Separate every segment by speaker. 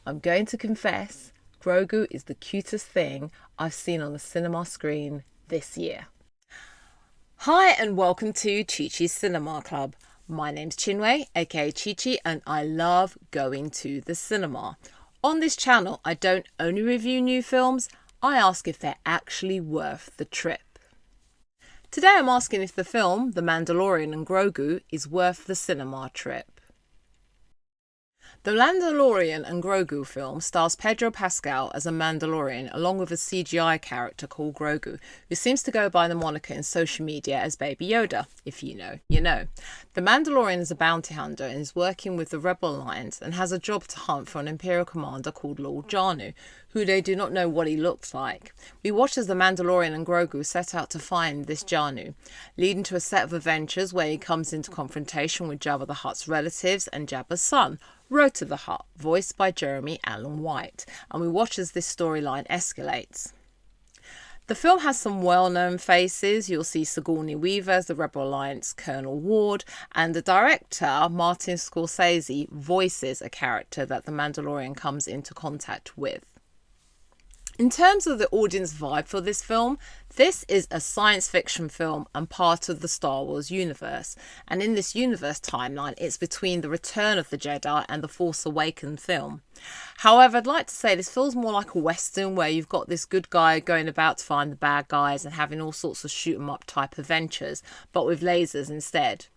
Speaker 1: I'm going to confess, Grogu is the cutest thing I've seen on the cinema screen this year. Hi and welcome to Chi Chi's Cinema Club. My name's Chinwei, aka Chi Chi, and I love going to the cinema. On this channel, I don't only review new films, I ask if they're actually worth the trip. Today I'm asking if the film, The Mandalorian Grogu, is worth the cinema trip. The Mandalorian Grogu film stars Pedro Pascal as a Mandalorian along with a CGI character called Grogu, who seems to go by the moniker in social media as Baby Yoda. If you know, you know. The Mandalorian is a bounty hunter and is working with the Rebel Alliance and has a job to hunt for an Imperial commander called Lord Janu, who they do not know what he looks like. We watch as the Mandalorian and Grogu set out to find this Janu, leading to a set of adventures where he comes into confrontation with Jabba the Hutt's relatives and Jabba's son, Rota the Hutt, voiced by Jeremy Allen White, and we watch as this storyline escalates. The film has some well-known faces. You'll see Sigourney Weaver as the Rebel Alliance Colonel Ward, and the director, Martin Scorsese, voices a character that the Mandalorian comes into contact with. In terms of the audience vibe for this film, this is a science fiction film and part of the Star Wars universe. And in this universe timeline, it's between The Return of the Jedi and The Force Awakens film. However, I'd like to say this feels more like a Western where you've got this good guy going about to find the bad guys and having all sorts of shoot 'em up type adventures, but with lasers instead.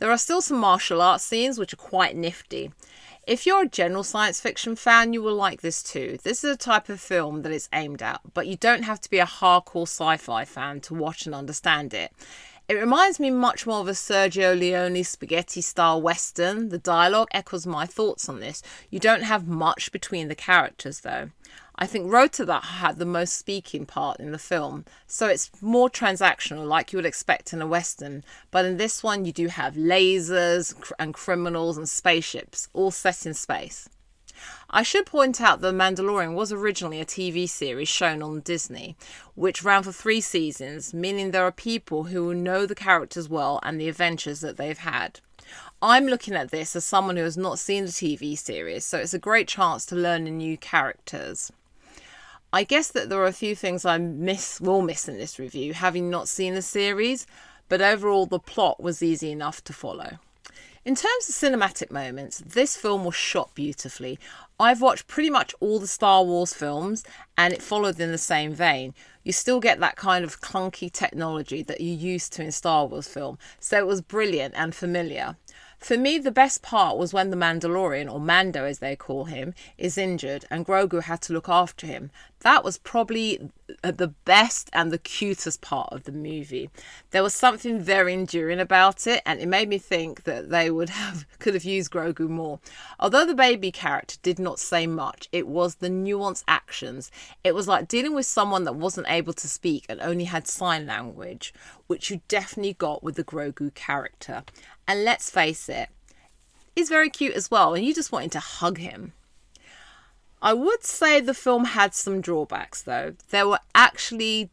Speaker 1: There are still some martial arts scenes which are quite nifty. If you're a general science fiction fan, you will like this too. This is a type of film that it's aimed at, but you don't have to be a hardcore sci-fi fan to watch and understand it. It reminds me much more of a Sergio Leone spaghetti-style western. The dialogue echoes my thoughts on this. You don't have much between the characters though. I think Rota that had the most speaking part in the film, so it's more transactional like you would expect in a western, but in this one you do have lasers and criminals and spaceships, all set in space. I should point out that The Mandalorian was originally a TV series shown on Disney, which ran for 3 seasons, meaning there are people who know the characters well and the adventures that they've had. I'm looking at this as someone who has not seen the TV series, so it's a great chance to learn the new characters. I guess that there are a few things I will miss in this review, having not seen the series, but overall the plot was easy enough to follow. In terms of cinematic moments, this film was shot beautifully. I've watched pretty much all the Star Wars films and it followed in the same vein. You still get that kind of clunky technology that you're used to in Star Wars film, so it was brilliant and familiar. For me, the best part was when the Mandalorian, or Mando as they call him, is injured and Grogu had to look after him. That was probably the best and the cutest part of the movie. There was something very enduring about it and it made me think that they could have used Grogu more. Although the baby character did not say much, it was the nuanced actions. It was like dealing with someone that wasn't able to speak and only had sign language, which you definitely got with the Grogu character. And let's face it, he's very cute as well and you just wanted to hug him. I would say the film had some drawbacks though. There were actually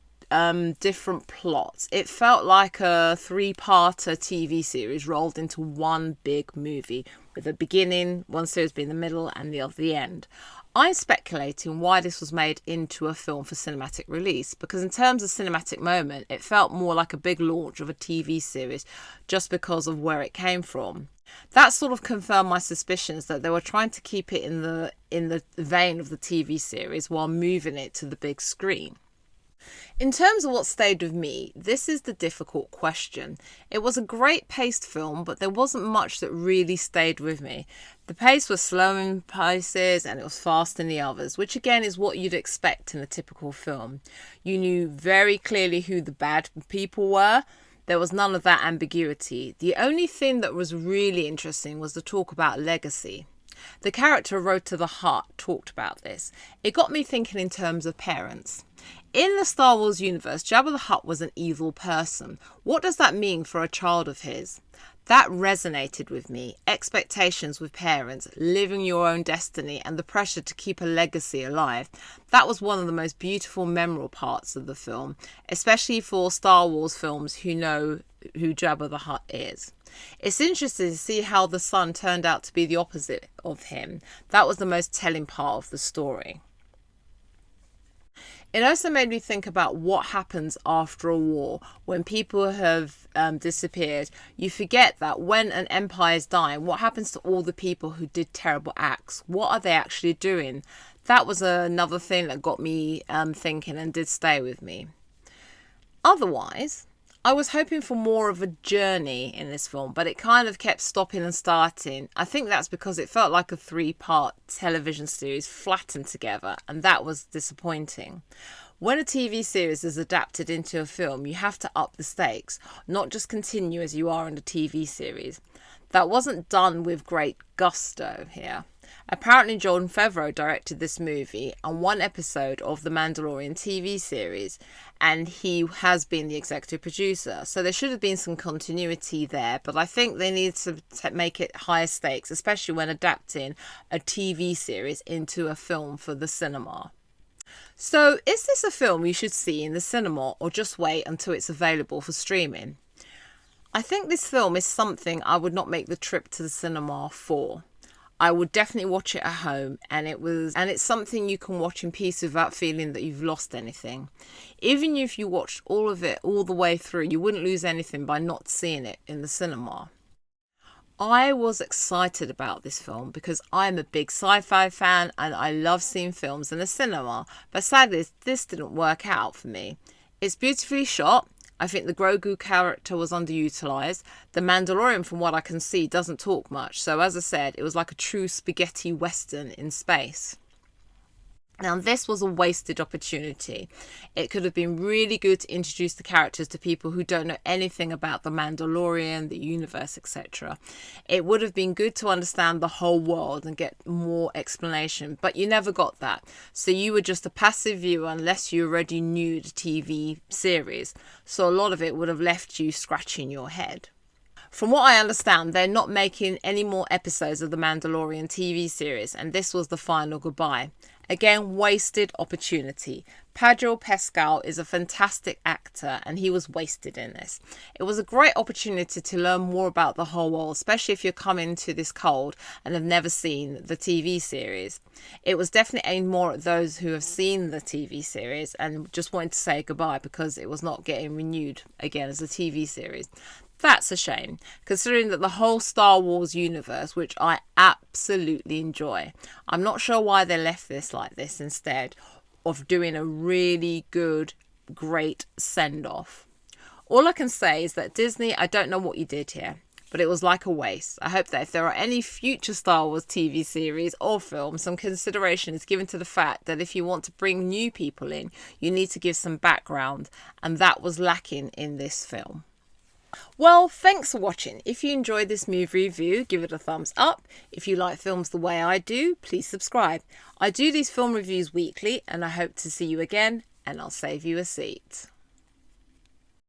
Speaker 1: different plots. It felt like a 3-parter TV series rolled into one big movie with a beginning, one series being the middle and the other the end. I'm speculating why this was made into a film for cinematic release, because in terms of cinematic moment, it felt more like a big launch of a TV series just because of where it came from. That sort of confirmed my suspicions that they were trying to keep it in the vein of the TV series while moving it to the big screen. In terms of what stayed with me, this is the difficult question. It was a great paced film, but there wasn't much that really stayed with me. The pace was slow in places and it was fast in the others, which again is what you'd expect in a typical film. You knew very clearly who the bad people were. There was none of that ambiguity. The only thing that was really interesting was the talk about legacy. The character Rota the Hutt talked about this. It got me thinking in terms of parents. In the Star Wars universe, Jabba the Hutt was an evil person. What does that mean for a child of his? That resonated with me. Expectations with parents, living your own destiny and the pressure to keep a legacy alive. That was one of the most beautiful, memorable parts of the film, especially for Star Wars films who know who Jabba the Hutt is. It's interesting to see how the son turned out to be the opposite of him. That was the most telling part of the story. It also made me think about what happens after a war. When people have disappeared, you forget that when an empire is dying, what happens to all the people who did terrible acts? What are they actually doing? That was another thing that got me thinking and did stay with me. Otherwise, I was hoping for more of a journey in this film, but it kind of kept stopping and starting. I think that's because it felt like a 3-part television series flattened together, and that was disappointing. When a TV series is adapted into a film, you have to up the stakes, not just continue as you are in the TV series. That wasn't done with great gusto here. Apparently Jon Favreau directed this movie and one episode of the Mandalorian TV series, and he has been the executive producer. So there should have been some continuity there, but I think they need to make it higher stakes, especially when adapting a TV series into a film for the cinema. So is this a film you should see in the cinema or just wait until it's available for streaming? I think this film is something I would not make the trip to the cinema for. I would definitely watch it at home, and it's something you can watch in peace without feeling that you've lost anything. Even if you watched all of it all the way through, you wouldn't lose anything by not seeing it in the cinema. I was excited about this film because I'm a big sci-fi fan and I love seeing films in the cinema, but sadly this didn't work out for me. It's beautifully shot. I think the Grogu character was underutilized. The Mandalorian, from what I can see, doesn't talk much. So as I said, it was like a true spaghetti western in space. Now, this was a wasted opportunity. It could have been really good to introduce the characters to people who don't know anything about the Mandalorian, the universe, etc. It would have been good to understand the whole world and get more explanation, but you never got that. So you were just a passive viewer unless you already knew the TV series. So a lot of it would have left you scratching your head. From what I understand, they're not making any more episodes of the Mandalorian TV series, and this was the final goodbye. Again, wasted opportunity. Pedro Pascal is a fantastic actor and he was wasted in this. It was a great opportunity to learn more about the whole world, especially if you're coming to this cold and have never seen the TV series. It was definitely aimed more at those who have seen the TV series and just wanted to say goodbye because it was not getting renewed again as a TV series. That's a shame, considering that the whole Star Wars universe, which I absolutely enjoy. I'm not sure why they left this like this instead of doing a really good, great send-off. All I can say is that Disney, I don't know what you did here, but it was like a waste. I hope that if there are any future Star Wars TV series or films, some consideration is given to the fact that if you want to bring new people in, you need to give some background, and that was lacking in this film. Well, thanks for watching. If you enjoyed this movie review, give it a thumbs up. If you like films the way I do, please subscribe. I do these film reviews weekly and I hope to see you again, and I'll save you a seat.